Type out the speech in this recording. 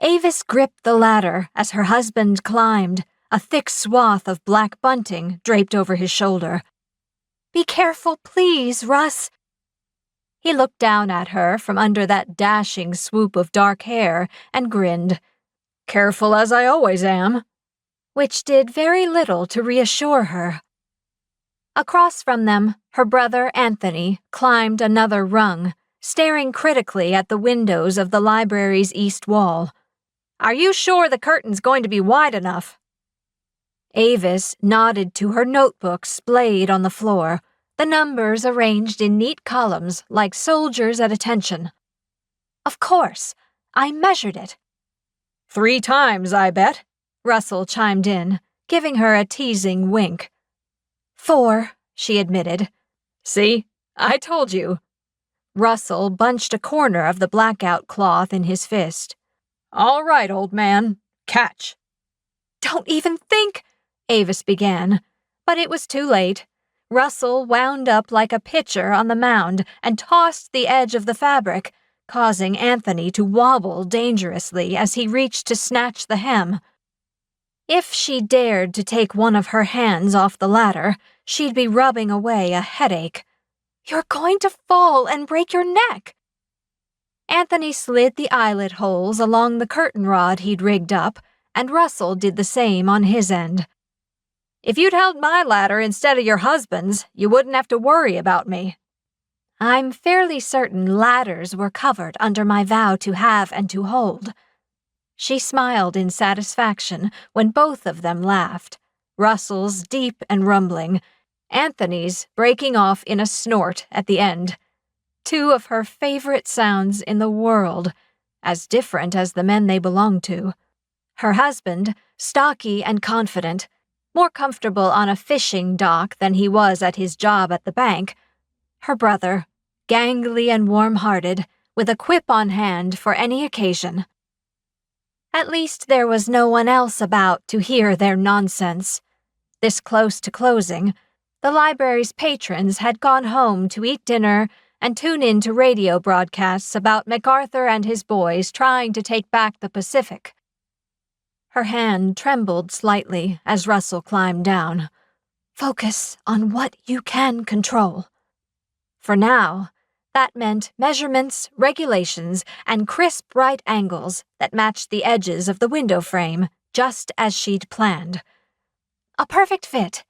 Avis gripped the ladder as her husband climbed, a thick swath of black bunting draped over his shoulder. "Be careful, please, Russ." He looked down at her from under that dashing swoop of dark hair and grinned. "Careful as I always am," which did very little to reassure her. Across from them, her brother Anthony climbed another rung, staring critically at the windows of the library's east wall. "Are you sure the curtain's going to be wide enough?" Avis nodded to her notebook splayed on the floor, the numbers arranged in neat columns like soldiers at attention. "Of course, I measured it." 3 times, I bet," Russell chimed in, giving her a teasing wink. 4, she admitted. "See, I told you." Russell bunched a corner of the blackout cloth in his fist. "All right, old man, catch." "Don't even think," Avis began, but it was too late. Russell wound up like a pitcher on the mound and tossed the edge of the fabric, causing Anthony to wobble dangerously as he reached to snatch the hem. If she dared to take one of her hands off the ladder, she'd be rubbing away a headache. "You're going to fall and break your neck." Anthony slid the eyelet holes along the curtain rod he'd rigged up, and Russell did the same on his end. "If you'd held my ladder instead of your husband's, you wouldn't have to worry about me." I'm fairly certain ladders were covered under my vow to have and to hold. She smiled in satisfaction when both of them laughed, Russell's deep and rumbling, Anthony's breaking off in a snort at the end. 2 of her favorite sounds in the world, as different as the men they belonged to. Her husband, stocky and confident, more comfortable on a fishing dock than he was at his job at the bank. Her brother, gangly and warm-hearted, with a quip on hand for any occasion. At least there was no one else about to hear their nonsense. This close to closing, the library's patrons had gone home to eat dinner and tune in to radio broadcasts about MacArthur and his boys trying to take back the Pacific. Her hand trembled slightly as Russell climbed down. Focus on what you can control. For now, that meant measurements, regulations, and crisp right angles that matched the edges of the window frame, just as she'd planned. A perfect fit.